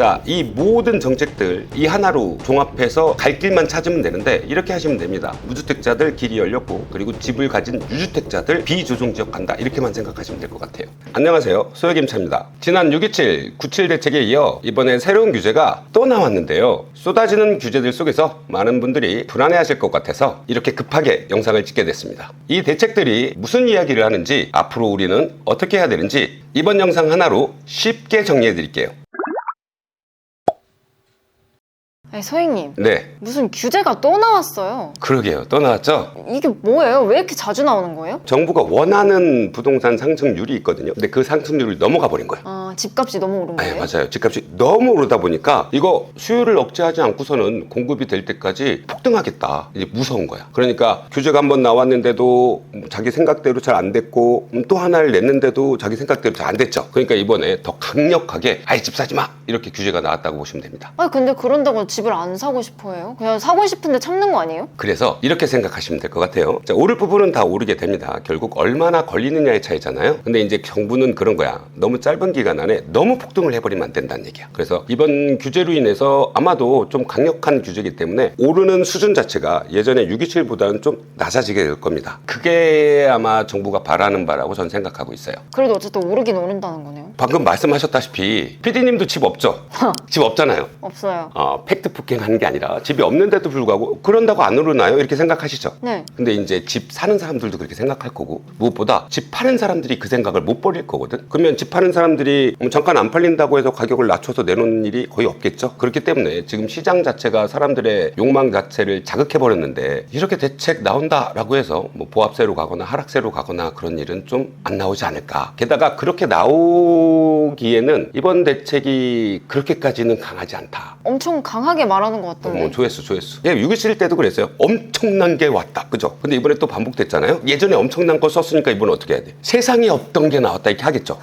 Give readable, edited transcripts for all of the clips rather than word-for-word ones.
자, 이 모든 정책들 이 하나로 종합해서 갈 길만 찾으면 되는데 이렇게 하시면 됩니다. 무주택자들 길이 열렸고 그리고 집을 가진 유주택자들 비조정지역 간다 이렇게만 생각하시면 될 것 같아요. 안녕하세요, 소혁임차입니다. 지난 6.27 97 대책에 이어 이번에 새로운 규제가 또 나왔는데요. 쏟아지는 규제들 속에서 많은 분들이 불안해하실 것 같아서 이렇게 급하게 영상을 찍게 됐습니다. 이 대책들이 무슨 이야기를 하는지, 앞으로 우리는 어떻게 해야 되는지 이번 영상 하나로 쉽게 정리해 드릴게요. 아니, 소희님. 네. 무슨 규제가 또 나왔어요. 그러게요. 또 나왔죠? 이게 뭐예요? 왜 이렇게 자주 나오는 거예요? 정부가 원하는 부동산 상승률이 있거든요. 근데 그 상승률을 넘어가 버린 거예요. 아, 집값이 너무 오른 거예요? 맞아요. 집값이 너무 오르다 보니까 이거 수요를 억제하지 않고서는 공급이 될 때까지 폭등하겠다. 이제 무서운 거야. 그러니까 규제가 한번 나왔는데도 자기 생각대로 잘 안 됐고 또 하나를 냈는데도 자기 생각대로 잘 안 됐죠. 그러니까 이번에 더 강력하게 아예 집 사지 마! 이렇게 규제가 나왔다고 보시면 됩니다. 아니, 근데 그런다고 집을 안 사고 싶어 해요? 그냥 사고 싶은데 참는 거 아니에요? 그래서 이렇게 생각하시면 될 것 같아요. 자, 오를 부분은 다 오르게 됩니다. 결국 얼마나 걸리느냐의 차이잖아요. 근데 이제 정부는 그런 거야. 너무 짧은 기간 안에 너무 폭등을 해버리면 안 된다는 얘기야. 그래서 이번 규제로 인해서 아마도 좀 강력한 규제이기 때문에 오르는 수준 자체가 예전에 6.27보다는 좀 낮아지게 될 겁니다. 그게 아마 정부가 바라는 바라고 저는 생각하고 있어요. 그래도 어쨌든 오르긴 오른다는 거네요. 방금 말씀하셨다시피 PD님도 집 없죠? 집 없잖아요. 없어요. 팩트 폭행하는 게 아니라 집이 없는데도 불구하고 그런다고 안 오르나요? 이렇게 생각하시죠? 네. 근데 이제 집 사는 사람들도 그렇게 생각할 거고, 무엇보다 집 파는 사람들이 그 생각을 못 버릴 거거든. 그러면 집 파는 사람들이 잠깐 안 팔린다고 해서 가격을 낮춰서 내놓는 일이 거의 없겠죠. 그렇기 때문에 지금 시장 자체가 사람들의 욕망 자체를 자극해 버렸는데, 이렇게 대책 나온다라고 해서 뭐 보합세로 가거나 하락세로 가거나 그런 일은 좀 안 나오지 않을까. 게다가 그렇게 나오기에는 이번 대책이 그렇게까지는 강하지 않다. 엄청 강하게 말하는 것 같던데. 조회수. 예, 6.27 때도 그랬어요. 엄청난 게 왔다. 그죠? 근데 이번에 또 반복됐잖아요. 예전에 엄청난 거 썼으니까 이번에 어떻게 해야 돼? 세상에 없던 게 나왔다 이렇게 하겠죠.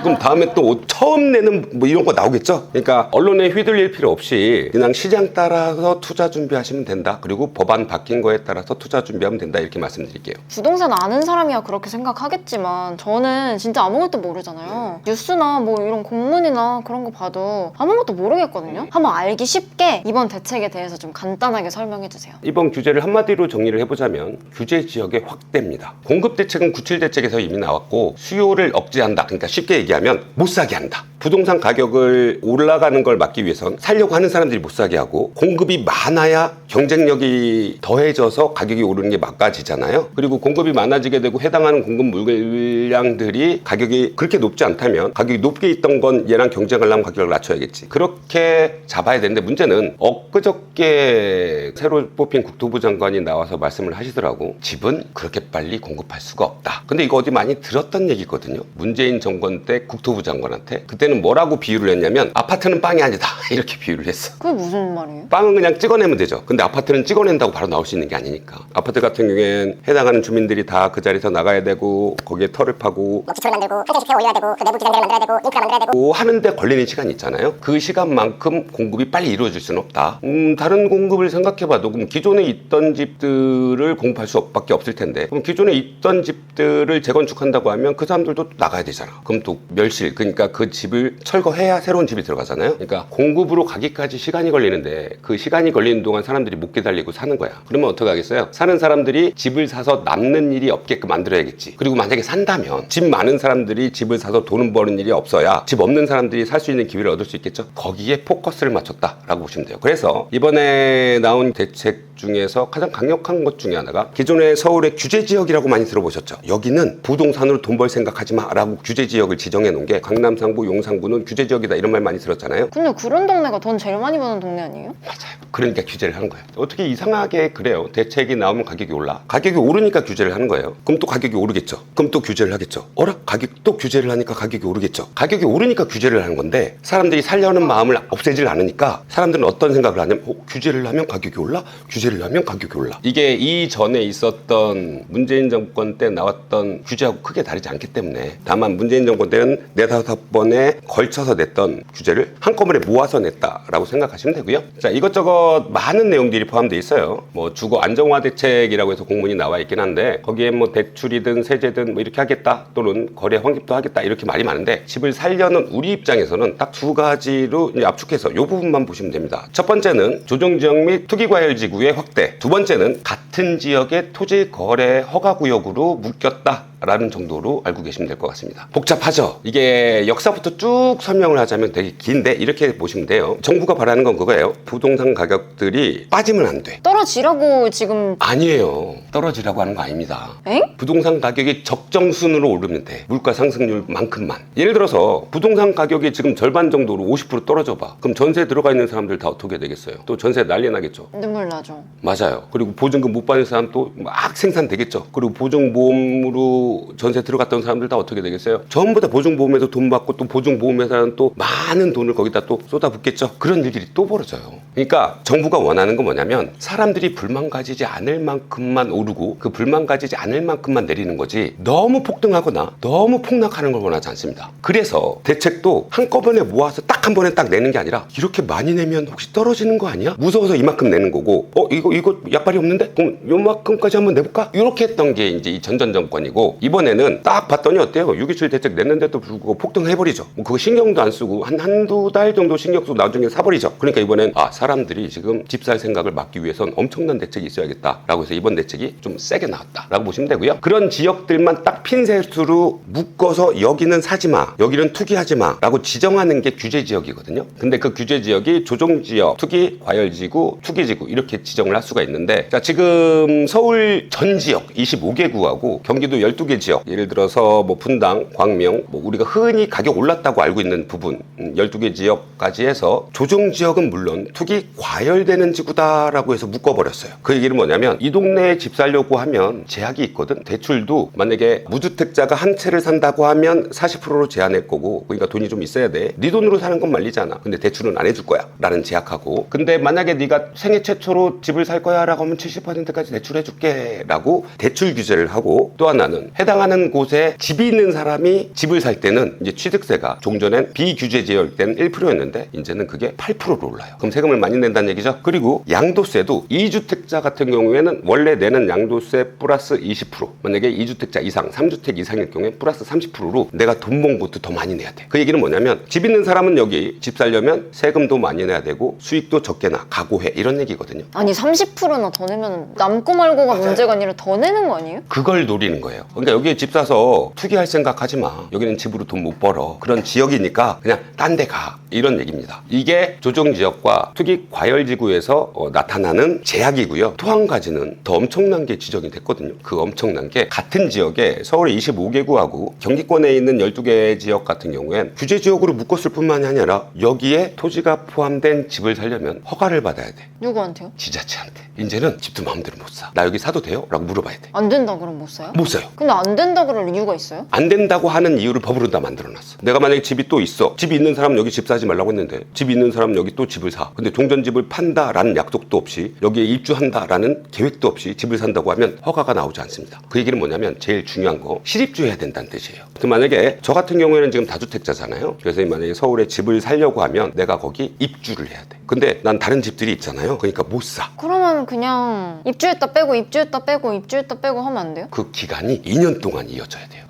그럼 다음에 또 처음 내는 뭐 이런 거 나오겠죠? 그러니까 언론에 휘둘릴 필요 없이 그냥 시장 따라서 투자 준비하시면 된다. 그리고 법안 바뀐 거에 따라서 투자 준비하면 된다. 이렇게 말씀드릴게요. 부동산 아는 사람이야 그렇게 생각하겠지만 저는 진짜 아무것도 모르잖아요. 뉴스나 뭐 이런 공문이나 그런 거 봐도 아무것도 모르겠거든요. 한번 알기 쉽게 이번 대책에 대해서 좀 간단하게 설명해 주세요. 이번 규제를 한마디로 정리를 해보자면 규제 지역의 확대입니다. 공급 대책은 97 대책에서 이미 나왔고, 수요를 억제한다. 그러니까 쉽게 얘기하면 못 사게 한다. 부동산 가격을 올라가는 걸 막기 위해선 살려고 하는 사람들이 못 사게 하고, 공급이 많아야 경쟁력이 더해져서 가격이 오르는 게 막아지잖아요. 그리고 공급이 많아지게 되고 해당하는 공급 물량들이 가격이 그렇게 높지 않다면 가격이 높게 있던 건 얘랑 경쟁하려면 가격을 낮춰야겠지. 그렇게 잡아야 되는데, 문제는 엊그저께 새로 뽑힌 국토부 장관이 나와서 말씀을 하시더라고. 집은 그렇게 빨리 공급할 수가 없다. 근데 이거 어디 많이 들었던 얘기거든요. 문재인 정권 때 국토부 장관한테 그때는 뭐라고 비유를 했냐면 아파트는 빵이 아니다 이렇게 비유를 했어. 그게 무슨 말이에요? 빵은 그냥 찍어내면 되죠. 근데 아파트는 찍어낸다고 바로 나올 수 있는 게 아니니까. 아파트 같은 경우엔 해당하는 주민들이 다 그 자리에서 나가야 되고, 거기에 터를 파고 기초를 만들고 회전시켜 올려야 되고 그 내부 기관들을 만들어야 되고 인프라 만들어야 되고 하는데 걸리는 시간이 있잖아요. 그 시간만큼 공급이 빨리 이루어질 수는 없다. 다른 공급을 생각해봐도 그럼 기존에 있던 집들을 공급할 수밖에 없을 텐데, 그럼 기존에 있던 집들을 재건축한다고 하면 그 사람들도 나가야 되잖아. 그럼 또 멸실, 그러니까 그 집을 철거해야 새로운 집이 들어가잖아요. 그러니까 공급으로 가기까지 시간이 걸리는데 그 시간이 걸리는 동안 사람들이 못 기다리고 사는 거야. 그러면 어떻게 하겠어요? 사는 사람들이 집을 사서 남는 일이 없게끔 만들어야겠지. 그리고 만약에 산다면 집 많은 사람들이 집을 사서 돈을 버는 일이 없어야 집 없는 사람들이 살 수 있는 기회를 얻을 수 있겠죠. 거기에 포커스를 맞췄다라고 보시면 돼요. 그래서 이번에 나온 대책 중에서 가장 강력한 것 중에 하나가, 기존의 서울의 규제지역이라고 많이 들어보셨죠? 여기는 부동산으로 돈 벌 생각하지 마라고 규제지역을 지정해 놓은 게, 강남 상부, 용산구는 규제지역이다 이런 말 많이 들었잖아요. 근데 그런 동네가 돈 제일 많이 버는 동네 아니에요? 맞아요. 그러니까 규제를 하는 거예요. 어떻게 이상하게 그래요. 대책이 나오면 가격이 올라. 가격이 오르니까 규제를 하는 거예요. 그럼 또 가격이 오르겠죠. 그럼 또 규제를 하겠죠. 가격 또 규제를 하니까 가격이 오르겠죠. 가격이 오르니까 규제를 하는 건데, 사람들이 살려는 마음을 없애질 않으니까 사람들은 어떤 생각을 하냐면 규제를 하면 가격이 올라? 규제를 하면 가격이 올라. 이게 이전에 있었던 문재인 정권 때 나왔던 규제하고 크게 다르지 않기 때문에, 다만 문재인 정권 때는 4, 5번에 걸쳐서 냈던 규제를 한꺼번에 모아서 냈다라고 생각하시면 되고요. 자, 이것저것 많은 내용들이 포함되어 있어요. 뭐 주거 안정화 대책이라고 해서 공문이 나와 있긴 한데 거기에 뭐 대출이든 세제든 뭐 이렇게 하겠다 또는 거래 환급도 하겠다 이렇게 말이 많은데 집을 살려는 우리 입장에서는 딱 두 가지로 이제 압축해서 이 부분만 보시면 됩니다. 첫 번째는 조정지역 및 투기과열지구의 확대, 두 번째는 같은 지역의 토지 거래 허가구역으로 묶였다 라는 정도로 알고 계시면 될 것 같습니다. 복잡하죠? 이게 역사부터 쭉 설명을 하자면 되게 긴데 이렇게 보시면 돼요. 정부가 바라는 건 그거예요. 부동산 가격들이 빠지면 안 돼. 떨어지라고 지금. 아니에요. 떨어지라고 하는 거 아닙니다. 엥? 부동산 가격이 적정순으로 오르면 돼. 물가 상승률만큼만. 예를 들어서 부동산 가격이 지금 절반 정도로 50% 떨어져 봐. 그럼 전세 들어가 있는 사람들 다 어떻게 되겠어요? 또 전세 난리 나겠죠. 눈물 나죠. 맞아요. 그리고 보증금 못 받는 사람 또 막 생산되겠죠. 그리고 보증보험으로 전세 들어갔던 사람들 다 어떻게 되겠어요? 전부 다 보증보험에서 돈 받고 또 보증보험회사는 또 많은 돈을 거기다 또 쏟아붓겠죠. 그런 일들이 또 벌어져요. 그러니까 정부가 원하는 건 뭐냐면 사람들이 불만 가지지 않을 만큼만 오르고 그 불만 가지지 않을 만큼만 내리는 거지 너무 폭등하거나 너무 폭락하는 걸 원하지 않습니다. 그래서 대책도 한꺼번에 모아서 딱 한 번에 딱 내는 게 아니라 이렇게 많이 내면 혹시 떨어지는 거 아니야? 무서워서 이만큼 내는 거고 이거 약발이 없는데? 그럼 요만큼까지 한번 내볼까? 이렇게 했던 게 이제 이 전전 정권이고 이번에는 딱 봤더니 어때요? 6.27 대책 냈는데도 불구하고 폭등해버리죠. 뭐 그거 신경도 안 쓰고 한두 달 정도 신경 쓰고 나중에 사버리죠. 그러니까 이번엔 사람들이 지금 집 살 생각을 막기 위해선 엄청난 대책이 있어야겠다라고 해서 이번 대책이 좀 세게 나왔다라고 보시면 되고요. 그런 지역들만 딱 핀셋으로 묶어서 여기는 사지마, 여기는 투기하지마 라고 지정하는 게 규제지역이거든요. 근데 그 규제지역이 조정지역, 투기, 과열지구, 투기지구 이렇게 지정을 할 수가 있는데 자, 지금 서울 전 지역 25개 구하고 경기도 12개 지역 예를 들어서 뭐 분당, 광명 뭐 우리가 흔히 가격 올랐다고 알고 있는 부분 12개 지역까지 해서 조정지역은 물론 투기 과열되는 지구다라고 해서 묶어버렸어요. 그 얘기는 뭐냐면 이 동네에 집 살려고 하면 제약이 있거든. 대출도 만약에 무주택자가 한 채를 산다고 하면 40%로 제한할 거고 그러니까 돈이 좀 있어야 돼. 네 돈으로 사는 건 말리잖아. 근데 대출은 안 해줄 거야 라는 제약하고 근데 만약에 네가 생애 최초로 집을 살 거야 라고 하면 70%까지 대출해줄게 라고 대출 규제를 하고 또 하나는 해당하는 곳에 집이 있는 사람이 집을 살 때는 이제 취득세가 종전엔 비규제 지역일 때는 1%였는데 이제는 그게 8%로 올라요. 그럼 세금을 많이 낸다는 얘기죠. 그리고 양도세도 2주택자 같은 경우에는 원래 내는 양도세 플러스 20% 만약에 2주택자 이상 3주택 이상일 경우에 플러스 30%로 내가 돈 번 것도 더 많이 내야 돼. 그 얘기는 뭐냐면 집 있는 사람은 여기 집 살려면 세금도 많이 내야 되고 수익도 적게 나 각오해 이런 얘기거든요. 아니 30%나 더 내면 남고 말고가 문제가 아니라 더 내는 거 아니에요? 그걸 노리는 거예요. 그러니까 여기에 집 사서 투기할 생각 하지 마. 여기는 집으로 돈 못 벌어. 그런 지역이니까 그냥 딴 데 가. 이런 얘기입니다. 이게 조정지역과 투기 과열지구에서 나타나는 제약이고요. 또 한 가지는 더 엄청난 게 지정이 됐거든요. 그 엄청난 게 같은 지역에 서울의 25개 구하고 경기권에 있는 12개 지역 같은 경우엔 규제지역으로 묶었을 뿐만이 아니라 여기에 토지가 포함된 집을 살려면 허가를 받아야 돼. 누구한테요? 지자체한테. 이제는 집도 마음대로 못 사. 나 여기 사도 돼요? 라고 물어봐야 돼. 안 된다 그럼 못 사요? 못 사요. 근데 안 된다 그럴 이유가 있어요? 안 된다고 하는 이유를 법으로 다 만들어놨어. 내가 만약에 집이 또 있어. 집이 있는 사람 여기 집 사지 말라고 했는데 집이 있는 사람 여기 또 집을 사. 근데 종전집을 판다라는 약속도 없이 여기에 입주한다라는 계획도 없이 집을 산다고 하면 허가가 나오지 않습니다. 그 얘기는 뭐냐면 제일 중요한 거 실입주해야 된다는 뜻이에요. 만약에 저 같은 경우에는 지금 다주택자잖아요. 그래서 만약에 서울에 집을 살려고 하면 내가 거기 입주를 해야 돼. 근데 난 다른 집들이 있잖아요. 그러니까 못 사. 그러면 그냥 입주했다 빼고 입주했다 빼고 입주했다 빼고 하면 안 돼요? 그 기간이 2년 동안 이어져야 돼요.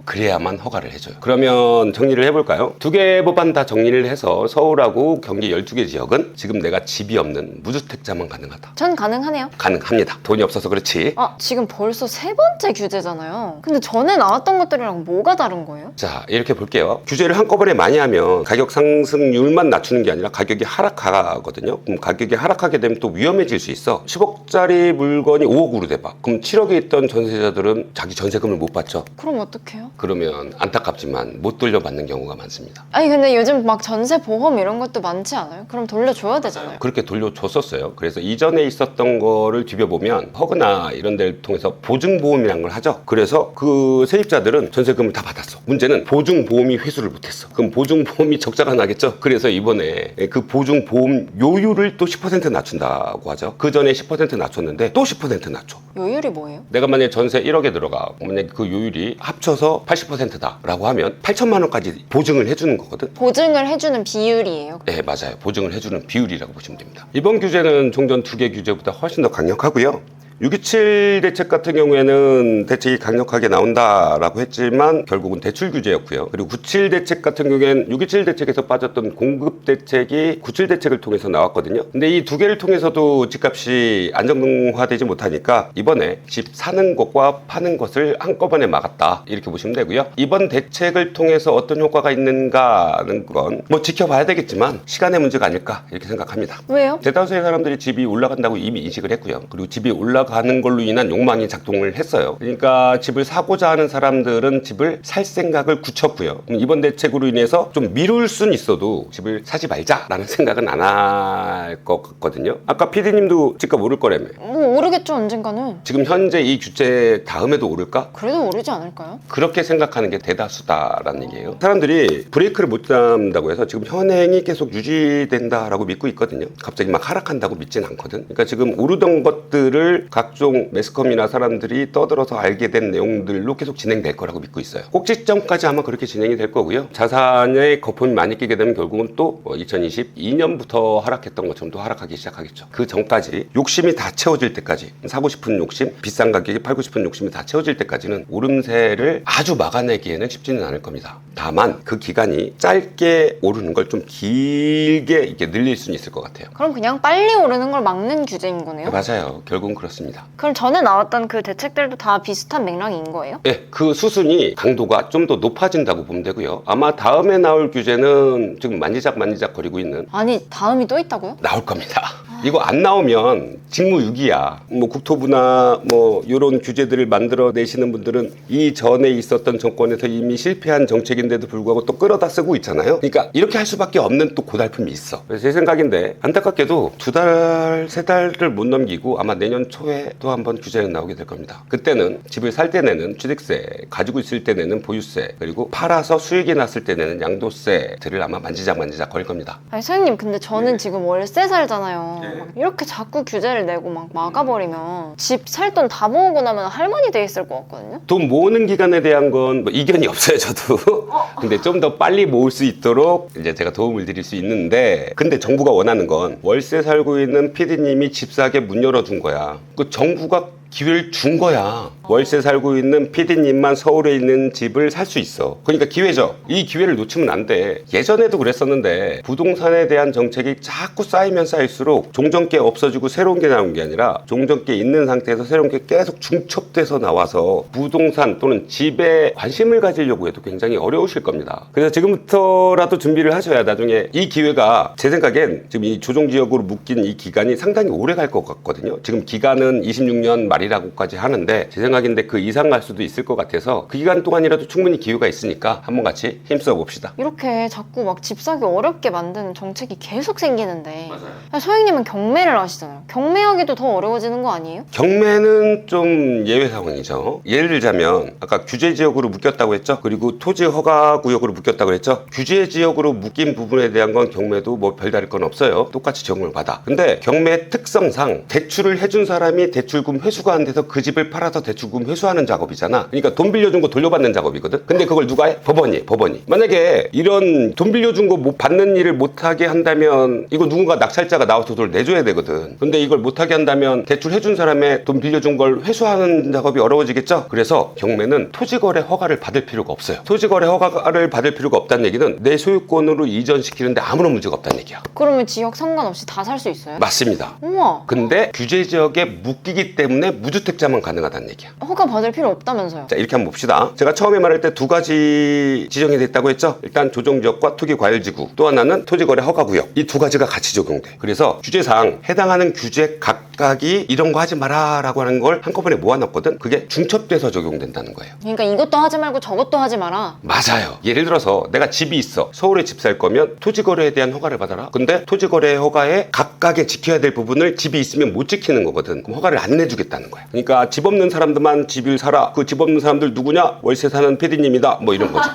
그래야만 허가를 해줘요. 그러면 정리를 해볼까요? 두 개 법안 다 정리를 해서 서울하고 경기 12개 지역은 지금 내가 집이 없는 무주택자만 가능하다. 전 가능하네요. 가능합니다. 돈이 없어서 그렇지. 지금 벌써 세 번째 규제잖아요. 근데 전에 나왔던 것들이랑 뭐가 다른 거예요? 자, 이렇게 볼게요. 규제를 한꺼번에 많이 하면 가격 상승률만 낮추는 게 아니라 가격이 하락하거든요. 그럼 가격이 하락하게 되면 또 위험해질 수 있어. 10억짜리 물건이 5억으로 돼봐. 그럼 7억에 있던 전세자들은 자기 전세금을 못 받죠. 그럼 어떡해요? 그러면 안타깝지만 못 돌려받는 경우가 많습니다. 아니 근데 요즘 막 전세 보험 이런 것도 많지 않아요? 그럼 돌려줘야 되잖아요. 그렇게 돌려줬었어요. 그래서 이전에 있었던 거를 뒤벼보면 허그나 이런 데를 통해서 보증보험이라는 걸 하죠. 그래서 그 세입자들은 전세금을 다 받았어. 문제는 보증보험이 회수를 못했어. 그럼 보증보험이 적자가 나겠죠. 그래서 이번에 그 보증보험 요율을 또 10% 낮춘다고 하죠. 그 전에 10% 낮췄는데 또 10% 낮춰. 요율이 뭐예요? 내가 만약에 전세 1억에 들어가 만약에 그 요율이 합쳐서 80%다라고 하면 8천만 원까지 보증을 해주는 거거든. 보증을 해주는 비율이에요. 네, 맞아요. 보증을 해주는 비율이라고 보시면 됩니다. 이번 규제는 종전 2개 규제보다 훨씬 더 강력하고요. 627 대책 같은 경우에는 대책이 강력하게 나온다라고 했지만 결국은 대출 규제였고요. 그리고 97 대책 같은 경우에는 627 대책에서 빠졌던 공급 대책이 97 대책을 통해서 나왔거든요. 근데 이 두 개를 통해서도 집값이 안정화되지 못하니까 이번에 집 사는 것과 파는 것을 한꺼번에 막았다, 이렇게 보시면 되고요. 이번 대책을 통해서 어떤 효과가 있는가 하는 건 뭐 지켜봐야 되겠지만 시간의 문제가 아닐까, 이렇게 생각합니다. 왜요? 대다수의 사람들이 집이 올라간다고 이미 인식을 했고요. 그리고 집이 올라가는 걸로 인한 욕망이 작동을 했어요. 그러니까 집을 사고자 하는 사람들은 집을 살 생각을 굳혔고요. 이번 대책으로 인해서 좀 미룰 수는 있어도 집을 사지 말자라는 생각은 안 할 것 같거든요. 아까 PD님도 집값 오를 거라며. 뭐 오르겠죠, 언젠가는. 지금 현재 이 규제 다음에도 오를까? 그래도 오르지 않을까요? 그렇게 생각하는 게 대다수다라는 얘기예요. 사람들이 브레이크를 못 잡는다고 해서 지금 현행이 계속 유지된다라고 믿고 있거든요. 갑자기 막 하락한다고 믿진 않거든. 그러니까 지금 오르던 것들을 각종 매스컴이나 사람들이 떠들어서 알게 된 내용들로 계속 진행될 거라고 믿고 있어요. 꼭지점까지 아마 그렇게 진행이 될 거고요. 자산에 거품이 많이 끼게 되면 결국은 또 2022년부터 하락했던 것처럼 또 하락하기 시작하겠죠. 그 전까지 욕심이 다 채워질 때까지, 사고 싶은 욕심, 비싼 가격에 팔고 싶은 욕심이 다 채워질 때까지는 오름세를 아주 막아내기에는 쉽지는 않을 겁니다. 다만 그 기간이 짧게 오르는 걸 좀 길게 이렇게 늘릴 수는 있을 것 같아요. 그럼 그냥 빨리 오르는 걸 막는 규제인 거네요? 맞아요. 결국은 그렇습니다. 그럼 전에 나왔던 그 대책들도 다 비슷한 맥락인 거예요? 네, 그 수순이 강도가 좀 더 높아진다고 보면 되고요. 아마 다음에 나올 규제는 지금 만지작 거리고 있는, 아니, 다음이 또 있다고요? 나올 겁니다. 이거 안 나오면 직무유기야. 뭐 국토부나 뭐 이런 규제들을 만들어내시는 분들은 이 전에 있었던 정권에서 이미 실패한 정책인데도 불구하고 또 끌어다 쓰고 있잖아요. 그러니까 이렇게 할 수밖에 없는 또 고달픔이 있어. 그래서 제 생각인데 안타깝게도 2달, 3달을 못 넘기고 아마 내년 초에 또 한번 규제는 나오게 될 겁니다. 그때는 집을 살 때 내는 취득세, 가지고 있을 때 내는 보유세, 그리고 팔아서 수익이 났을 때 내는 양도세들을 아마 만지작 거릴 겁니다. 아니, 소장님, 근데 저는 지금 월세 살잖아요. 막 이렇게 자꾸 규제를 내고 막 막아버리면 집 살 돈 다 모으고 나면 할머니 돼 있을 것 같거든요? 돈 모으는 기간에 대한 건 뭐 이견이 없어요, 저도. 근데 좀 더 빨리 모을 수 있도록 이제 제가 도움을 드릴 수 있는데, 근데 정부가 원하는 건 월세 살고 있는 PD님이 집 사게 문 열어준 거야. 그 정부가 기회를 준 거야. 월세 살고 있는 PD님만 서울에 있는 집을 살 수 있어. 그러니까 기회죠. 이 기회를 놓치면 안 돼. 예전에도 그랬었는데 부동산에 대한 정책이 자꾸 쌓이면 쌓일수록 종전계 없어지고 새로운 게 나온 게 아니라 종전계 있는 상태에서 새로운 게 계속 중첩돼서 나와서 부동산 또는 집에 관심을 가지려고 해도 굉장히 어려우실 겁니다. 그래서 지금부터라도 준비를 하셔야 나중에 이 기회가, 제 생각엔 지금 이 조정지역으로 묶인 이 기간이 상당히 오래 갈 것 같거든요. 지금 기간은 26년 말이라고까지 하는데 제 생각인데 그 이상 갈 수도 있을 것 같아서 그 기간 동안이라도 충분히 기회가 있으니까 한번 같이 힘써 봅시다. 이렇게 자꾸 막 집 사기 어렵게 만드는 정책이 계속 생기는데, 맞아요. 소장님은 경매를 하시잖아요. 경매하기도 더 어려워지는 거 아니에요? 경매는 좀 예외 상황이죠. 예를 들자면 아까 규제 지역으로 묶였다고 했죠. 그리고 토지 허가 구역으로 묶였다고 했죠. 규제 지역으로 묶인 부분에 대한 건 경매도 뭐 별다를 건 없어요. 똑같이 적용을 받아. 근데 경매 특성상 대출을 해준 사람이 대출금 회수가 안 돼서 그 집을 팔아서 대출금 회수하는 작업이잖아. 그러니까 돈 빌려준 거 돌려받는 작업이거든. 근데 그걸 누가 해? 법원이. 만약에 이런 돈 빌려준 거 못 받는 일을 못하게 한다면 이거 누군가 낙찰자가 나와서 돈을 내줘야 되거든. 근데 이걸 못하게 한다면 대출 해준 사람의 돈 빌려준 걸 회수하는 작업이 어려워지겠죠. 그래서 경매는 토지거래 허가를 받을 필요가 없어요. 토지거래 허가를 받을 필요가 없다는 얘기는 내 소유권으로 이전시키는데 아무런 문제가 없다는 얘기야. 그러면 지역 상관없이 다 살 수 있어요? 맞습니다. 우와. 근데 규제 지역에 묶이기 때문에 무주택자만 가능하다는 얘기야. 허가 받을 필요 없다면서요? 자, 이렇게 한번 봅시다. 제가 처음에 말할 때 두 가지 지정이 됐다고 했죠. 일단 조정지역과 투기과열지구, 또 하나는 토지거래 허가구역. 이 두 가지가 같이 적용돼. 그래서 규제상 해당하는 규제 각각이 이런 거 하지 마라 라고 하는 걸 한꺼번에 모아놨거든. 그게 중첩돼서 적용된다는 거예요. 그러니까 이것도 하지 말고 저것도 하지 마라. 맞아요. 예를 들어서 내가 집이 있어. 서울에 집 살 거면 토지거래에 대한 허가를 받아라. 근데 토지거래 허가에 각각에 지켜야 될 부분을 집이 있으면 못 지키는 거거든. 그럼 허가를 안 내주겠다는 거야. 그러니까 집 없는 사람도 아파트만 집을 사라. 그 집 없는 사람들 누구냐? 월세 사는 PD님이다. 뭐 이런 거죠.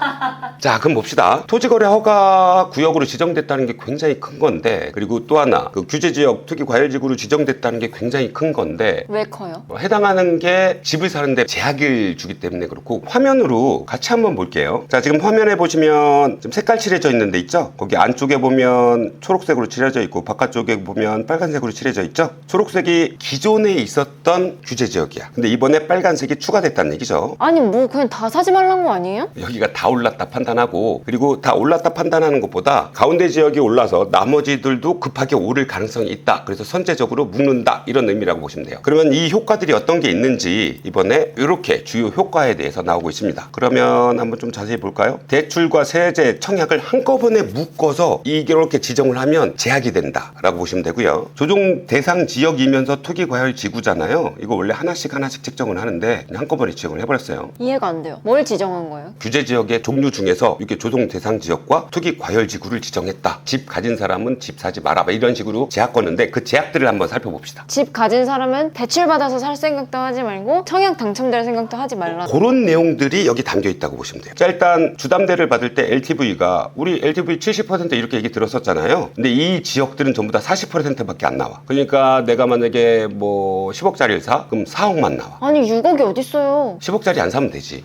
자, 그럼 봅시다. 토지거래 허가 구역으로 지정됐다는 게 굉장히 큰 건데, 그리고 또 하나 그 규제지역 투기과열지구로 지정됐다는 게 굉장히 큰 건데, 왜 커요? 해당하는 게 집을 사는데 제약을 주기 때문에 그렇고, 화면으로 같이 한번 볼게요. 자, 지금 화면에 보시면 좀 색깔 칠해져 있는 데 있죠? 거기 안쪽에 보면 초록색으로 칠해져 있고 바깥쪽에 보면 빨간색으로 칠해져 있죠? 초록색이 기존에 있었던 규제지역이야. 근데 이번에 빨간색이 추가됐다는 얘기죠. 아니 뭐 그냥 다 사지 말란 거 아니에요? 여기가 다 올랐다 판단하고, 그리고 다 올랐다 판단하는 것보다 가운데 지역이 올라서 나머지들도 급하게 오를 가능성이 있다. 그래서 선제적으로 묶는다. 이런 의미라고 보시면 돼요. 그러면 이 효과들이 어떤 게 있는지 이번에 이렇게 주요 효과에 대해서 나오고 있습니다. 그러면 한번 좀 자세히 볼까요? 대출과 세제, 청약을 한꺼번에 묶어서 이렇게 지정을 하면 제약이 된다 라고 보시면 되고요. 조정 대상 지역이면서 투기과열 지구잖아요. 이거 원래 하나씩 책정을 하는데 그냥 한꺼번에 지정을 해버렸어요. 이해가 안 돼요. 뭘 지정한 거예요? 규제지역의 종류 중에서 이렇게 조정 대상 지역과 투기과열 지구를 지정했다. 집 가진 사람은 집 사지 마라. 이런 식으로 제약 거는데 그 제약들을 한번 살펴봅시다. 집 가진 사람은 대출 받아서 살 생각도 하지 말고 청약 당첨될 생각도 하지 말라. 그런 내용들이 여기 담겨 있다고 보시면 돼요. 자, 일단 주담대를 받을 때 LTV가 우리 LTV 70% 이렇게 얘기 들었었잖아요. 근데 이 지역들은 전부 다 40%밖에 안 나와. 그러니까 내가 만약에 뭐 10억짜리를 사? 그럼 4억만 나와. 아니 6억이 어딨어요. 10억짜리 안 사면 되지.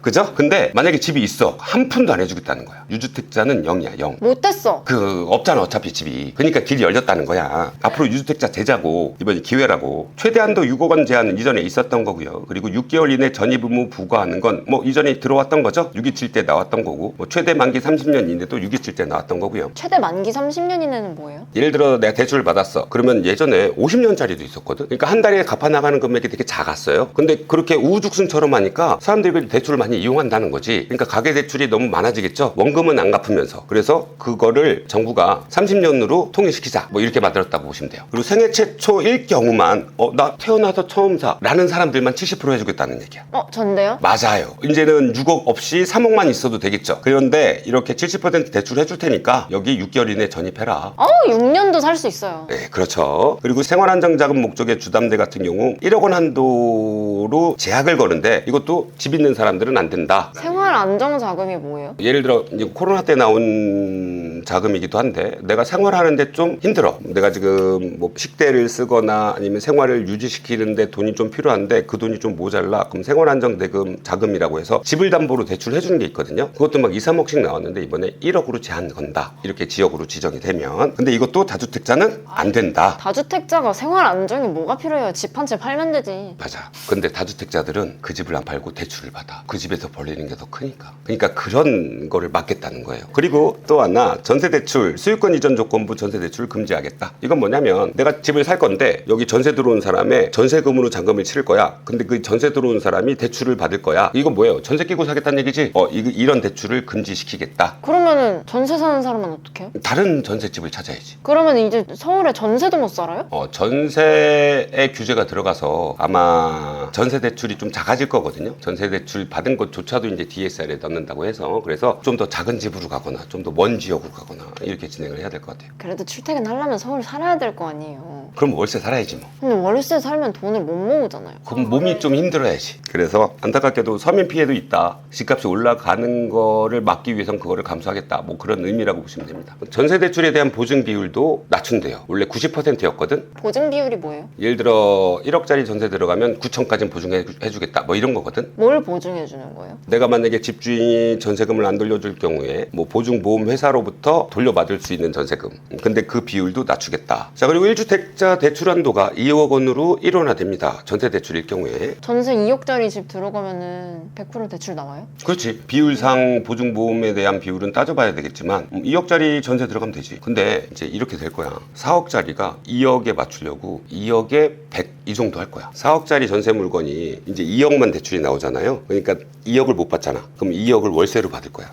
그죠? 근데 만약에 집이 있어. 한 푼도 안 해주겠다는 거야. 유주택자는 0이야, 0. 못됐어. 없잖아, 어차피 집이. 그러니까 길이 열렸다는 거야. 앞으로 유주택자 제자고, 이번에 기회라고. 최대한도 6억 원 제한은 이전에 있었던 거고요. 그리고 6개월 이내 전입 의무 부과하는 건 뭐 이전에 들어왔던 거죠. 627 때 나왔던 거고, 뭐 최대 만기 30년 이내도 627 때 나왔던 거고요. 최대 만기 30년 이내는 뭐예요? 예를 들어 내가 대출을 받았어. 그러면 예전에 50년짜리도 있었거든. 그러니까 한 달에 갚아 나가는 금액이 되게 작았어요. 근데 그렇게 우후죽순처럼 하니까 사람들이 대출을 많이 이용한다는 거지. 그러니까 가계대출이 너무 많아지겠죠. 원금은 안 갚으면서. 그래서 그거를 정부가 30년으로 통일시키자. 뭐 이렇게 만들었다고 보시면 돼요. 그리고 생애 최초일 경우만 나 태어나서 처음 사 라는 사람들만 70% 해주겠다는 얘기야. 전데요? 맞아요. 이제는 6억 없이 3억만 있어도 되겠죠. 그런데 이렇게 70% 대출 해줄 테니까 여기 6개월 이내 전입해라. 6년도 살 수 있어요. 네, 그렇죠. 그리고 생활안정자금 목적의 주담대 같은 경우 1억 원 한도로 제약을 거는데 이것도 집 있는 사람들은 안 된다. 생활 안정 자금이 뭐예요? 예를 들어 이제 코로나 때 나온 자금이기도 한데 내가 생활하는데 좀 힘들어. 내가 지금 뭐 식대를 쓰거나 아니면 생활을 유지시키는데 돈이 좀 필요한데 그 돈이 좀 모자라. 그럼 생활안정대금 자금이라고 해서 집을 담보로 대출해 주는 게 있거든요. 그것도 막 2, 3억씩 나왔는데 이번에 1억으로 제한 건다. 이렇게 지역으로 지정이 되면. 근데 이것도 다주택자는 안 된다. 다주택자가 생활 안정이 뭐가 필요해요? 집 한 채 팔면 되지. 맞아. 근데 다주택자들은 그 집을 안 팔고 대출을 받아. 그 집에서 벌리는 게 더 크니까. 그러니까 그런 거를 막겠다는 거예요. 그리고 또 하나 전세대출 소유권 이전 조건부 전세대출을 금지하겠다. 이건 뭐냐면 내가 집을 살 건데 여기 전세 들어온 사람의 전세금으로 잔금을 치를 거야. 근데 그 전세 들어온 사람이 대출을 받을 거야. 이건 뭐예요? 전세 끼고 사겠다는 얘기지? 이런 대출을 금지시키겠다. 그러면은 전세 사는 사람은 어떻게 해요? 다른 전세집을 찾아야지. 그러면 이제 서울에 전세도 못 살아요? 전세의 규제가 들어가서 아마 전세 대출이 좀 작아질 거거든요. 전세 대출 받은 것조차도 이제 DSR에 넣는다고 해서 그래서 좀 더 작은 집으로 가거나 좀 더 먼 지역으로 가거나 이렇게 진행을 해야 될 것 같아요. 그래도 출퇴근하려면 서울 살아야 될 거 아니에요. 그럼 월세 살아야지 뭐. 근데 월세 살면 돈을 못 모으잖아요. 그럼 몸이 좀 힘들어야지. 그래서 안타깝게도 서민 피해도 있다. 집값이 올라가는 거를 막기 위해선 그거를 감수하겠다. 뭐 그런 의미라고 보시면 됩니다. 전세 대출에 대한 보증 비율도 낮춘대요. 원래 90%였거든. 보증 비율이 뭐예요? 예를 들어 1억짜리 전세 들어가면 9천까지는 보증해주겠다. 뭐 이런 거거든. 뭘 보증해 주는 거예요? 내가 만약에 집주인이 전세금을 안 돌려줄 경우에 뭐 보증보험 회사로부터 돌려받을 수 있는 전세금. 근데 그 비율도 낮추겠다. 자, 그리고 1주택자 대출 한도가 2억 원으로 일원화됩니다. 전세 대출일 경우에. 전세 2억짜리 집 들어가면은 100% 대출 나와요? 그렇지. 비율상 보증보험에 대한 비율은 따져봐야 되겠지만 2억짜리 전세 들어가면 되지. 근데 이제 이렇게 될 거야. 4억짜리가 2억에 맞추려고 2억에 100 이 정도 할 거야. 4억짜리 전세 물건이 이제 2억만 대출이 나오잖아요. 그러니까 2억을 못 받잖아. 그럼 2억을 월세로 받을 거야.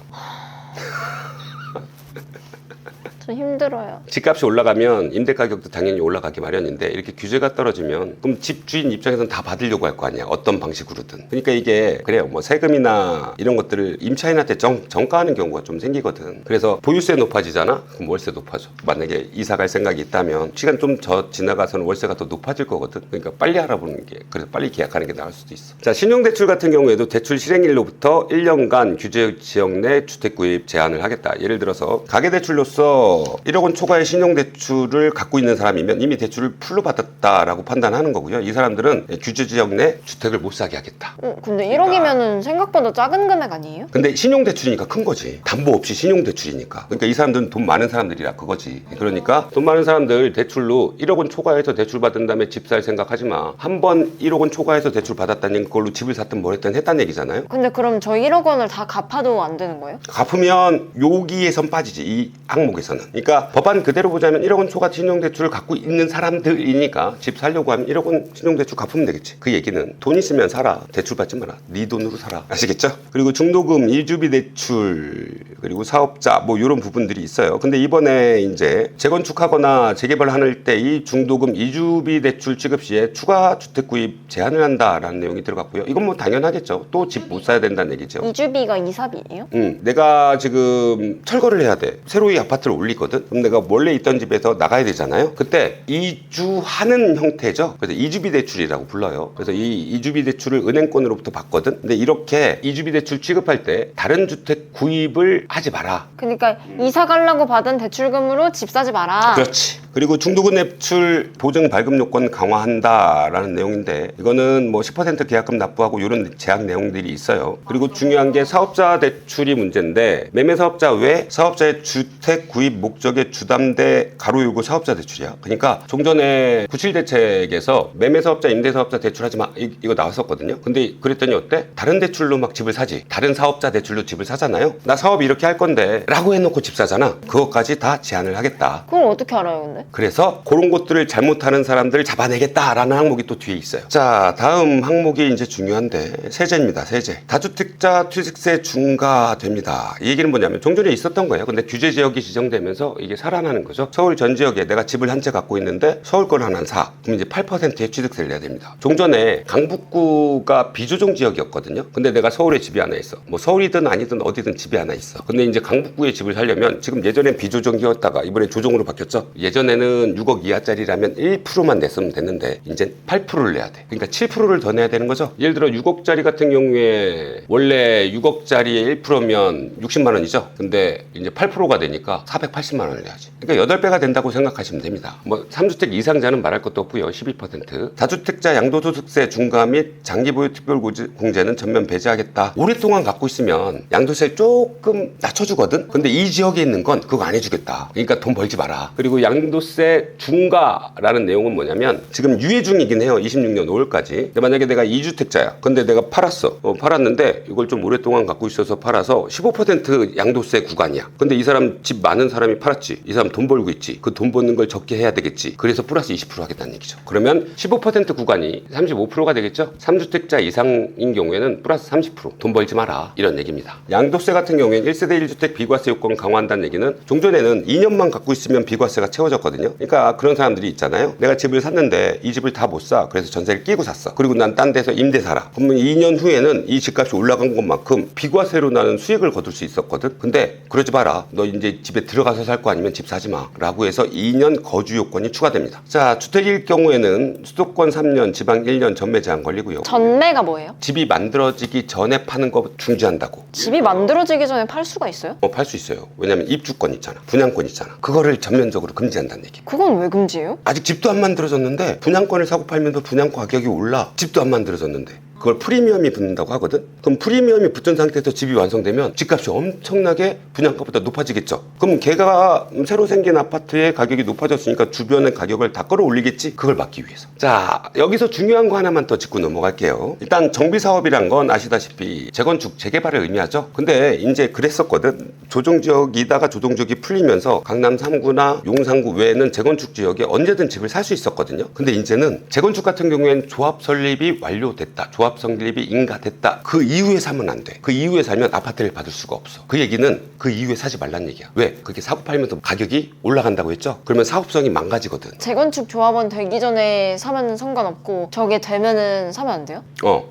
좀 힘들어요. 집값이 올라가면 임대 가격도 당연히 올라가기 마련인데 이렇게 규제가 떨어지면 그럼 집주인 입장에서는 다 받으려고 할 거 아니야. 어떤 방식으로든. 그러니까 이게 그래요. 뭐 세금이나 이런 것들을 임차인한테 정가하는 경우가 좀 생기거든. 그래서 보유세 높아지잖아? 그럼 월세 높아져. 만약에 이사 갈 생각이 있다면 시간 좀 더 지나가서는 월세가 더 높아질 거거든. 그러니까 빨리 알아보는 게, 그래서 빨리 계약하는 게 나을 수도 있어. 자, 신용대출 같은 경우에도 대출 실행일로부터 1년간 규제 지역 내 주택 구입 제한을 하겠다. 예를 들어서 가계대출로서 1억 원 초과의 신용대출을 갖고 있는 사람이면 이미 대출을 풀로 받았다라고 판단하는 거고요. 이 사람들은 규제 지역 내 주택을 못 사게 하겠다. 근데 1억이면은 생각보다 작은 금액 아니에요? 근데 신용대출이니까 큰 거지. 담보 없이 신용대출이니까. 그러니까 이 사람들은 돈 많은 사람들이라 그거지. 그러니까 돈 많은 사람들 대출로 1억 원 초과해서 대출 받은 다음에 집 살 생각하지 마. 한 번 1억 원 초과해서 대출 받았다는 걸로 집을 샀든 뭘 했든 했다는 얘기잖아요. 근데 그럼 저 1억 원을 다 갚아도 안 되는 거예요? 갚으면 여기에선 빠지지. 이 항목에서는. 그러니까 법안 그대로 보자면 1억 원 초과 신용대출을 갖고 있는 사람들이니까 집 살려고 하면 1억 원 신용대출 갚으면 되겠지. 그 얘기는 돈 있으면 살아. 대출 받지 마라. 네 돈으로 살아. 아시겠죠? 그리고 중도금, 이주비 대출, 그리고 사업자 뭐 이런 부분들이 있어요. 근데 이번에 이제 재건축하거나 재개발할 때 이 중도금, 이주비 대출 지급 시에 추가 주택 구입 제한을 한다라는 내용이 들어갔고요. 이건 뭐 당연하겠죠. 또 집 못 사야 된다는 얘기죠. 이주비가 이사비예요? 내가 지금 철거를 해야 돼. 새로 이 아파트를 올리거든. 그럼 내가 원래 있던 집에서 나가야 되잖아요. 그때 이주하는 형태죠. 그래서 이주비 대출이라고 불러요. 그래서 이 이주비 대출을 은행권으로부터 받거든. 근데 이렇게 이주비 대출 취급할 때 다른 주택 구입을 하지 마라. 그러니까 이사 가려고 받은 대출금으로 집 사지 마라. 그렇지. 그리고 중도금 대출 보증 발급 요건 강화한다라는 내용인데 이거는 뭐 10% 계약금 납부하고 이런 제약 내용들이 있어요. 그리고 중요한 게 사업자 대출이 문제인데 매매 사업자 외 사업자의 주택 구입 목적의 주담대 가로 열고 사업자 대출이야. 그러니까 종전에 97 대책에서 매매 사업자 임대 사업자 대출하지 마 이거 나왔었거든요. 근데 그랬더니 어때? 다른 대출로 막 집을 사지. 다른 사업자 대출로 집을 사잖아요. 나 사업 이렇게 할 건데 라고 해놓고 집 사잖아. 그것까지 다 제한을 하겠다. 그걸 어떻게 알아요, 근데? 그래서 그런 것들을 잘못하는 사람들을 잡아내겠다라는 항목이 또 뒤에 있어요. 자, 다음 항목이 이제 중요한데 세제입니다. 세제. 다주택자 취득세 중과됩니다. 이 얘기는 뭐냐면 종전에 있었던 거예요. 근데 규제 지역이 지정되면서 이게 살아나는 거죠. 서울 전 지역에 내가 집을 한 채 갖고 있는데 서울 걸 하나 사. 그럼 이제 8%의 취득세를 내야 됩니다. 종전에 강북구가 비조정 지역이었거든요. 근데 내가 서울에 집이 하나 있어. 뭐 서울이든 아니든 어디든 집이 하나 있어. 근데 이제 강북구에 집을 살려면 지금 예전엔 비조정이었다가 이번에 조정으로 바뀌었죠. 예전에는 6억 이하짜리라면 1%만 냈으면 됐는데 이제 8%를 내야 돼. 그러니까 7%를 더 내야 되는 거죠. 예를 들어 6억짜리 같은 경우에 원래 6억짜리의 1%면 60만 원이죠. 근데 이제 8%가 되니까 480만 원을 내야지. 그러니까 8배가 된다고 생각하시면 됩니다. 뭐 3주택 이상자는 말할 것도 없고요. 12%. 다주택자 양도소득세 중과 및 장기보유 특별공제는 전면 배제하겠다. 오랫동안 갖고 있으면 양도세 조금 낮춰주거든. 근데 이 지역에 있는 건 그거 안 해주겠다. 그러니까 돈 벌지 마라. 그리고 양도세 중과라는 내용은 뭐냐면 지금 유예 중이긴 해요. 26년 5월까지. 근데 만약에 내가 2주택자야. 근데 내가 팔았어. 팔았는데 이걸 좀 오랫동안 갖고 있어서 팔아서 15% 양도세 구간이야. 근데 이 사람 집 많은 사람이 팔았지. 이 사람 돈 벌고 있지. 그 돈 버는 걸 적게 해야 되겠지. 그래서 플러스 20% 하겠다는 얘기죠. 그러면 15% 구간이 35%가 되겠죠. 3주택자 이상인 경우에는 플러스 30% 돈 벌지 마라. 이런 얘기입니다. 양도세 같은 경우에는 1세대 1주택 비과세 요건 강화한다는 얘기는 종전에는 2년만 갖고 있으면 비과세가 채워졌거든요. 그러니까 그런 사람들이 있잖아요. 내가 집을 샀는데 이 집을 다 못 사. 그래서 전세를 끼고 샀어. 그리고 난 딴 데서 임대 살아. 그러면 2년 후에는 이 집값이 올라간 것만큼 비과세로 나는 수익을 거둘 수 있었거든. 근데 그러지 마라. 너 이제 집에 들어가서 살 거 아니면 집 사지 마. 라고 해서 2년 거주 요건이 추가됩니다. 자, 주택일 경우에는 수도권 3년, 지방 1년 전매 제한 걸리고요. 전매가 뭐예요? 집이 만들어지기 전에 파는 거 중지한다고. 집이 만들어지기 전에 팔 수가 있어요? 팔 수 있어요. 왜냐면 입주권 있잖아. 분양권 있잖아. 그거를 전면적으로 금지한다는 얘기. 그건 왜 금지예요? 아직 집도 안 만들어졌는데 분양권을 사고 팔면서 분양권 가격이 올라. 집도 안 만들어졌는데. 그걸 프리미엄이 붙는다고 하거든. 그럼 프리미엄이 붙은 상태에서 집이 완성되면 집값이 엄청나게 분양가보다 높아지겠죠. 그럼 걔가 새로 생긴 아파트의 가격이 높아졌으니까 주변의 가격을 다 끌어올리겠지. 그걸 막기 위해서. 자, 여기서 중요한 거 하나만 더 짚고 넘어갈게요. 일단 정비사업이란 건 아시다시피 재건축, 재개발을 의미하죠. 근데 이제 그랬었거든. 조정지역이다가 조정지역이 풀리면서 강남 3구나 용산구 외에는 재건축 지역에 언제든 집을 살 수 있었거든요. 근데 이제는 재건축 같은 경우에는 조합 설립이 완료됐다. 조합 조합 성립이 인가됐다. 그 이후에 사면 안 돼. 그 이후에 사면 아파트를 받을 수가 없어. 그 얘기는 그 이후에 사지 말란 얘기야. 왜? 그게 사고 팔면서 가격이 올라간다고 했죠? 그러면 사업성이 망가지거든. 재건축 조합원 되기 전에 사면은 상관없고 저게 되면은 사면 안 돼요?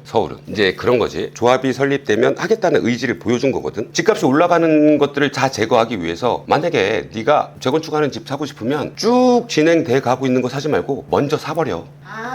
서울은 이제 그런 거지. 조합이 설립되면 하겠다는 의지를 보여준 거거든. 집값이 올라가는 것들을 다 제거하기 위해서 만약에 네가 재건축하는 집 사고 싶으면 쭉 진행돼 가고 있는 거 사지 말고 먼저 사버려.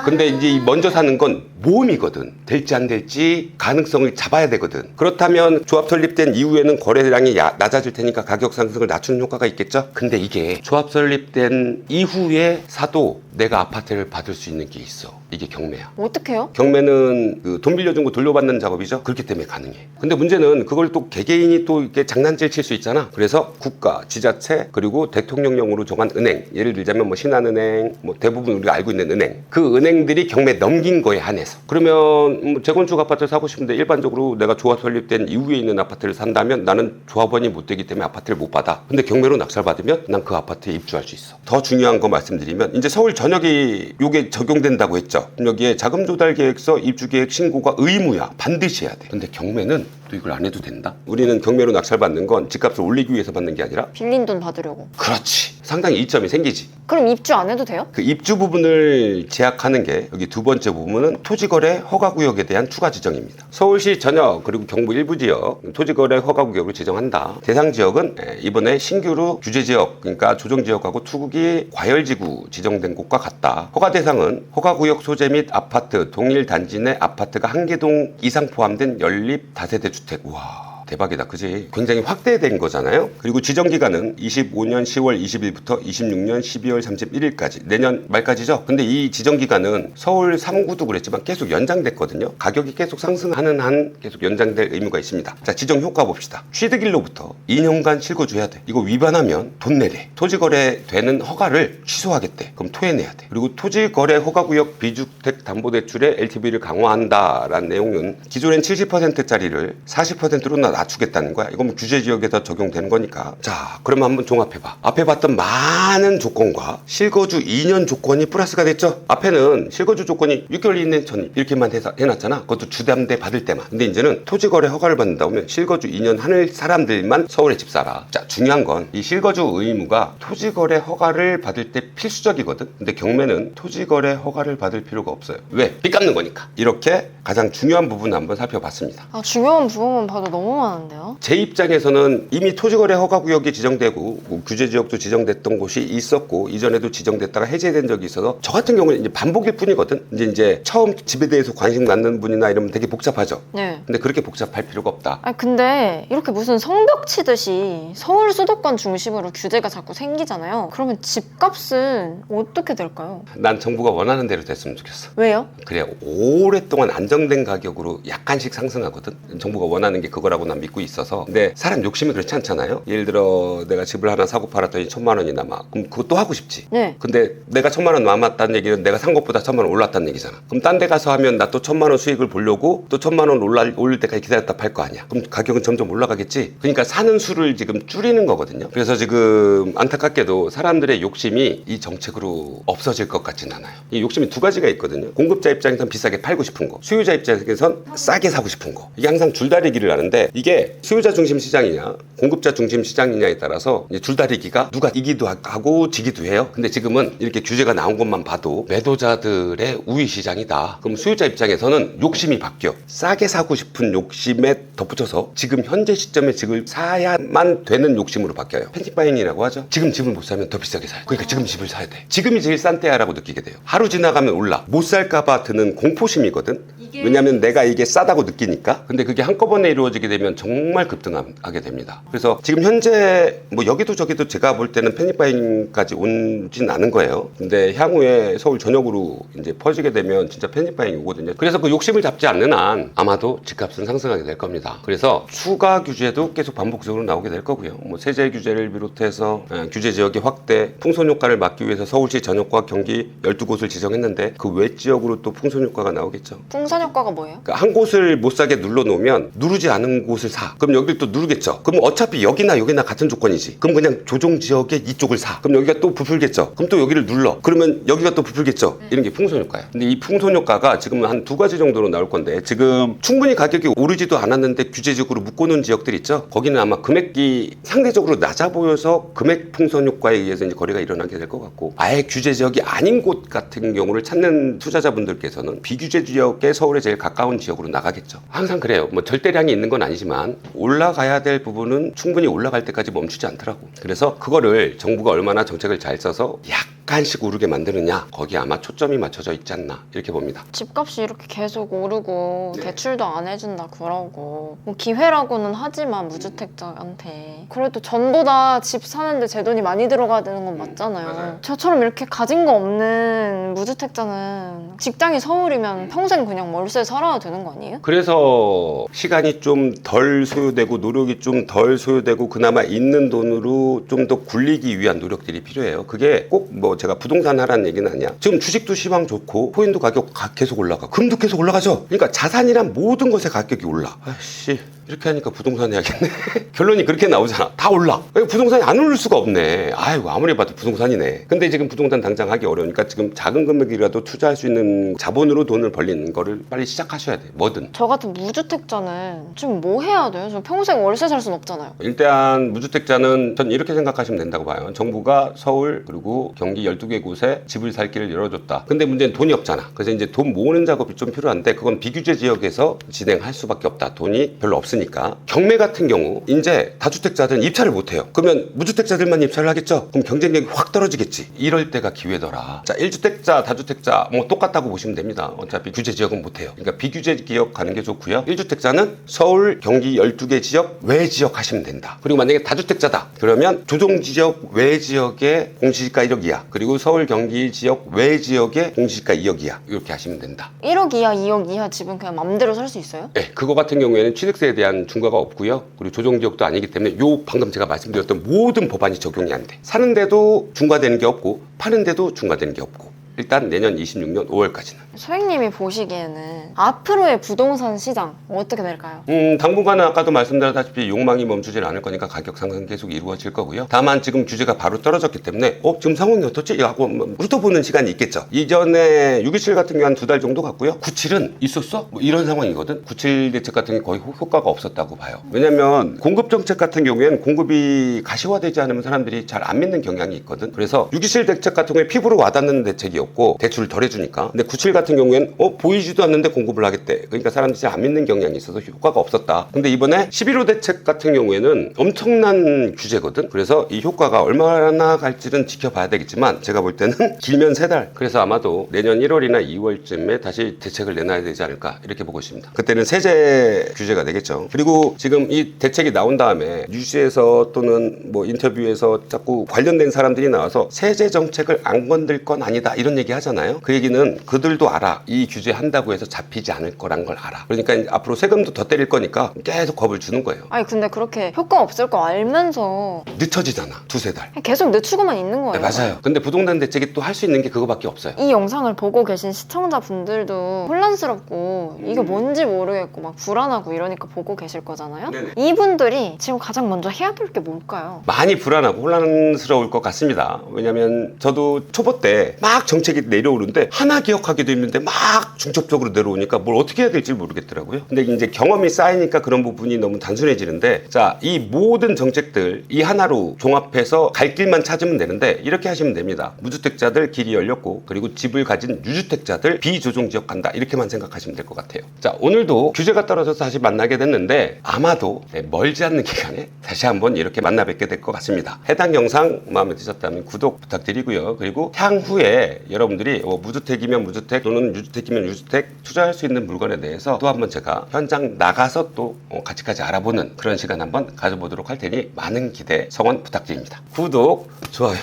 근데 이제 이 먼저 사는 건 모험이거든. 될지 안 될지 가능성을 잡아야 되거든. 그렇다면 조합 설립된 이후에는 거래량이 낮아질 테니까 가격 상승을 낮추는 효과가 있겠죠? 근데 이게 조합 설립된 이후에 사도 내가 아파트를 받을 수 있는 게 있어. 이게 경매야. 어떡해요? 경매는 그 돈 빌려준 거 돌려받는 작업이죠. 그렇기 때문에 가능해. 근데 문제는 그걸 또 개개인이 또 이렇게 장난질 칠 수 있잖아. 그래서 국가, 지자체, 그리고 대통령령으로 정한 은행, 예를 들자면 뭐 신한은행, 뭐 대부분 우리가 알고 있는 은행, 그 은행들이 경매 넘긴 거에 한해서. 그러면 뭐 재건축 아파트를 사고 싶은데 일반적으로 내가 조합 설립된 이후에 있는 아파트를 산다면 나는 조합원이 못 되기 때문에 아파트를 못 받아. 근데 경매로 낙찰받으면 난 그 아파트에 입주할 수 있어. 더 중요한 거 말씀드리면 이제 서울 전역이 요게 적용된다고 했죠. 여기에 자금 조달 계획서, 입주 계획 신고가 의무야. 반드시 해야 돼. 근데 경매는 또 이걸 안 해도 된다? 우리는 경매로 낙찰받는 건 집값을 올리기 위해서 받는 게 아니라 빌린 돈 받으려고. 그렇지. 상당히 이점이 생기지. 그럼 입주 안 해도 돼요? 그 입주 부분을 제약하는 게 여기 두 번째 부분은 토지거래 허가구역에 대한 추가 지정입니다. 서울시 전역 그리고 경북 일부 지역 토지거래 허가구역으로 지정한다. 대상 지역은 이번에 신규로 규제지역 그러니까 조정지역하고 투기 과열지구 지정된 곳과 같다. 허가 대상은 허가구역 소재 및 아파트 동일 단지 내 아파트가 한 개 동 이상 포함된 연립 다세대 주택. 우와. 대박이다. 그지? 굉장히 확대된 거잖아요. 그리고 지정기간은 25년 10월 20일부터 26년 12월 31일까지 내년 말까지죠. 근데 이 지정기간은 서울 3구도 그랬지만 계속 연장됐거든요. 가격이 계속 상승하는 한 계속 연장될 의무가 있습니다. 자, 지정 효과 봅시다. 취득일로부터 2년간 실거주해야 돼. 이거 위반하면 돈 내래. 토지거래 되는 허가를 취소하겠대. 그럼 토해내야 돼. 그리고 토지거래 허가구역 비주택 담보대출의 LTV를 강화한다라는 내용은 기존엔 70%짜리를 40%로 낮추겠다는 거야. 이건 뭐 규제지역에서 적용되는 거니까. 자, 그러면 한번 종합해봐. 앞에 봤던 많은 조건과 실거주 2년 조건이 플러스가 됐죠. 앞에는 실거주 조건이 6개월 이내 전입 이렇게만 해놨잖아. 그것도 주담대 받을 때만. 근데 이제는 토지거래 허가를 받는다 면 실거주 2년 하는 사람들만 서울에 집 사라. 자, 중요한 건 이 실거주 의무가 토지거래 허가를 받을 때 필수적이거든. 근데 경매는 토지거래 허가를 받을 필요가 없어요. 왜? 빚 갚는 거니까. 이렇게 가장 중요한 부분 한번 살펴봤습니다. 아, 중요한 부분만 봐도 너무 많은데요? 제 입장에서는 이미 토지거래 허가구역이 지정되고 뭐 규제지역도 지정됐던 곳이 있었고 이전에도 지정됐다가 해제된 적이 있어서 저 같은 경우는 이제 반복일 뿐이거든. 이제 처음 집에 대해서 관심 갖는 분이나 이러면 되게 복잡하죠. 네. 근데 그렇게 복잡할 필요가 없다. 아니 근데 이렇게 무슨 성벽 치듯이 서울 수도권 중심으로 규제가 자꾸 생기잖아요. 그러면 집값은 어떻게 될까요? 난 정부가 원하는 대로 됐으면 좋겠어. 왜요? 그래야 오랫동안 안정된 가격으로 약간씩 상승하거든. 정부가 원하는 게 그거라고 난 믿고 있어서. 근데 사람 욕심이 그렇지 않잖아요. 예를 들어 내가 집을 하나 사고 팔았더니 1,000만 원이 남아. 그럼 그것도 하고 싶지. 네. 근데 내가 1,000만 원 남았다는 얘기는 내가 산 것보다 1,000만 원 올랐다는 얘기잖아. 그럼 딴 데 가서 하면 나 또 1,000만 원 수익을 보려고 또 1,000만 원 올릴 때까지 기다렸다 팔 거 아니야. 그럼 가격은 점점 올라가겠지. 그러니까 사는 수를 지금 줄이는 거거든요. 그래서 지금 안타깝게도 사람들의 욕심이 이 정책으로 없어질 것 같진 않아요. 이 욕심이 두 가지가 있거든요. 공급자 입장에선 비싸게 팔고 싶은 거, 수요자 입장에선 싸게 사고 싶은 거. 이게 항상 줄다리기를 하는데 이게 수요자 중심 시장이냐 공급자 중심 시장이냐에 따라서 이제 줄다리기가 누가 이기도 하고 지기도 해요. 근데 지금은 이렇게 규제가 나온 것만 봐도 매도자들의 우위 시장이다. 그럼 수요자 입장에서는 욕심이 바뀌어. 싸게 사고 싶은 욕심에 덧붙여서 지금 현재 시점에 집을 사야만 되는 욕심으로 바뀌어요. 패닉바잉이라고 하죠. 지금 집을 못 사면 더 비싸게 사요. 그러니까 지금 집을 사야 돼. 지금이 제일 싼 때야라고 느끼게 돼요. 하루 지나가면 올라. 못 살까봐 드는 공포심이거든. 왜냐면 내가 이게 싸다고 느끼니까. 근데 그게 한꺼번에 이루어지게 되면 정말 급등하게 됩니다. 그래서 지금 현재 뭐 여기도 저기도 제가 볼 때는 패닉바잉까지 오진 않은 거예요. 근데 향후에 서울 전역으로 이제 퍼지게 되면 진짜 패닉바잉이 오거든요. 그래서 그 욕심을 잡지 않는 한 아마도 집값은 상승하게 될 겁니다. 그래서 추가 규제도 계속 반복적으로 나오게 될 거고요. 뭐 세제 규제를 비롯해서 규제 지역의 확대, 풍선 효과를 막기 위해서 서울시 전역과 경기 12곳을 지정했는데 그 외 지역으로 또 풍선 효과가 나오겠죠. 풍선 효과가 뭐예요? 그러니까 한 곳을 못 사게 눌러 놓으면 누르지 않은 곳 곳을 사. 그럼 여기를 또 누르겠죠. 그럼 어차피 여기나 같은 조건이지. 그럼 그냥 조정지역의 이쪽을 사. 그럼 여기가 또 부풀겠죠. 그럼 또 여기를 눌러. 그러면 여기가 또 부풀겠죠. 이런 게 풍선 효과야. 근데 이 풍선 효과가 지금 한 2가지 정도로 나올 건데, 지금 충분히 가격이 오르지도 않았는데 규제적으로 묶어놓은 지역들 있죠. 거기는 아마 금액이 상대적으로 낮아 보여서 금액 풍선 효과에 의해서 이제 거래가 일어나게 될 것 같고, 아예 규제 지역이 아닌 곳 같은 경우를 찾는 투자자분들께서는 비규제 지역에 서울에 제일 가까운 지역으로 나가겠죠. 항상 그래요. 뭐 절대량이 있는 건 아니지만 올라가야 될 부분은 충분히 올라갈 때까지 멈추지 않더라고. 그래서 그거를 정부가 얼마나 정책을 잘 써서 약간씩 오르게 만드느냐, 거기에 아마 초점이 맞춰져 있지 않나 이렇게 봅니다. 집값이 이렇게 계속 오르고 네. 대출도 안 해준다 그러고 뭐 기회라고는 하지만 무주택자한테 그래도 전보다 집 사는데 제 돈이 많이 들어가야 되는 건 맞잖아요. 맞아요. 저처럼 이렇게 가진 거 없는 무주택자는 직장이 서울이면 평생 그냥 월세 살아야 되는 거 아니에요? 그래서 시간이 좀 덜 소요되고 노력이 좀 덜 소요되고 그나마 있는 돈으로 좀 더 굴리기 위한 노력들이 필요해요. 그게 꼭 뭐 제가 부동산 하라는 얘기는 아니야. 지금 주식도 시황 좋고 코인도 가격 계속 올라가. 금도 계속 올라가죠. 그러니까 자산이란 모든 것의 가격이 올라. 아이씨, 이렇게 하니까 부동산 해야겠네. 결론이 그렇게 나오잖아. 다 올라. 부동산이 안 오를 수가 없네. 아이고, 아무리 봐도 부동산이네. 근데 지금 부동산 당장 하기 어려우니까 지금 작은 금액이라도 투자할 수 있는 자본으로 돈을 벌리는 거를 빨리 시작하셔야 돼. 뭐든. 저 같은 무주택자는 지금 뭐 해야 돼요? 저 평생 월세 살 순 없잖아요. 일단 무주택자는 전 이렇게 생각하시면 된다고 봐요. 정부가 서울 그리고 경기 12개 곳에 집을 살 길을 열어줬다. 근데 문제는 돈이 없잖아. 그래서 이제 돈 모으는 작업이 좀 필요한데 그건 비규제 지역에서 진행할 수밖에 없다. 돈이 별로 없으니까. 경매 같은 경우 이제 다주택자들은 입찰을 못해요. 그러면 무주택자들만 입찰을 하겠죠? 그럼 경쟁력이 확 떨어지겠지. 이럴 때가 기회더라. 자, 1주택자, 다주택자 뭐 똑같다고 보시면 됩니다. 어차피 규제 지역은 못해요. 그러니까 비규제 지역 가는 게 좋고요. 1주택자는 서울, 경기 12개 지역 외 지역 하시면 된다. 그리고 만약에 다주택자다. 그러면 조정 지역 외 지역의 공시지가 1억 이하, 그리고 서울, 경기 지역 외 지역의 공시지가 2억 이하 이렇게 하시면 된다. 1억 이하, 2억 이하 집은 그냥 맘대로 살 수 있어요? 네, 그거 같은 경우에는 취득세에 대한 중과가 없고요. 그리고 조정지역도 아니기 때문에 요 방금 제가 말씀드렸던 모든 법안이 적용이 안 돼. 사는데도 중과되는 게 없고 파는데도 중과되는 게 없고. 일단 내년 26년 5월까지는. 소장님이 보시기에는 앞으로의 부동산 시장 어떻게 될까요? 당분간은 아까도 말씀드렸다시피 욕망이 멈추질 않을 거니까 가격 상승 계속 이루어질 거고요. 다만 지금 규제가 바로 떨어졌기 때문에 지금 상황이 어떻지? 하고 훑어보는 시간이 있겠죠. 이전에 627 같은 경우 한 2달 정도 갔고요. 97은 있었어? 뭐 이런 상황이거든. 97 대책 같은 게 거의 효과가 없었다고 봐요. 왜냐면 공급 정책 같은 경우에는 공급이 가시화되지 않으면 사람들이 잘 안 믿는 경향이 있거든. 그래서 627 대책 같은 경우에 피부로 와닿는 대책이었고 대출을 덜 해주니까. 근데 97 같은 경우에는 보이지도 않는데 공급을 하겠대. 그러니까 사람들이 잘 안 믿는 경향이 있어서 효과가 없었다. 근데 이번에 11호 대책 같은 경우에는 엄청난 규제거든. 그래서 이 효과가 얼마나 갈지는 지켜봐야 되겠지만 제가 볼 때는 길면 3달. 그래서 아마도 내년 1월이나 2월쯤에 다시 대책을 내놔야 되지 않을까 이렇게 보고 있습니다. 그때는 세제 규제가 되겠죠. 그리고 지금 이 대책이 나온 다음에 뉴스에서 또는 뭐 인터뷰에서 자꾸 관련된 사람들이 나와서 세제 정책을 안 건들 건 아니다 이런 얘기 하잖아요. 그 얘기는 그들도 알아. 이 규제 한다고 해서 잡히지 않을 거란 걸 알아. 그러니까 앞으로 세금도 더 때릴 거니까 계속 겁을 주는 거예요. 아니 근데 그렇게 효과 없을 거 알면서 늦춰지잖아. 2-3달. 계속 늦추고만 있는 거예요. 네, 맞아요. 근데 부동산 대책이 또 할 수 있는 게 그거밖에 없어요. 이 영상을 보고 계신 시청자분들도 혼란스럽고 이게 뭔지 모르겠고 막 불안하고 이러니까 보고 계실 거잖아요. 네네. 이분들이 지금 가장 먼저 해야 될 게 뭘까요? 많이 불안하고 혼란스러울 것 같습니다. 왜냐면 저도 초보 때 막 정책이 내려오는데 하나 기억하기도 힘든데 막 중첩적으로 내려오니까 뭘 어떻게 해야 될지 모르겠더라고요. 근데 이제 경험이 쌓이니까 그런 부분이 너무 단순해지는데, 자, 이 모든 정책들 이 하나로 종합해서 갈 길만 찾으면 되는데 이렇게 하시면 됩니다. 무주택자들 길이 열렸고 그리고 집을 가진 유주택자들 비조정지역 간다 이렇게만 생각하시면 될 것 같아요. 자, 오늘도 규제가 떨어져서 다시 만나게 됐는데 아마도 멀지 않는 기간에 다시 한번 이렇게 만나 뵙게 될 것 같습니다. 해당 영상 마음에 드셨다면 구독 부탁드리고요. 그리고 향후에 여러분들이 무주택이면 무주택 또는 유주택이면 유주택 투자할 수 있는 물건에 대해서 또 한번 제가 현장 나가서 또 같이 알아보는 그런 시간 한번 가져보도록 할 테니 많은 기대 성원 부탁드립니다. 구독, 좋아요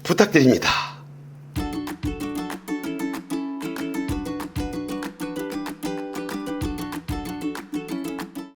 부탁드립니다.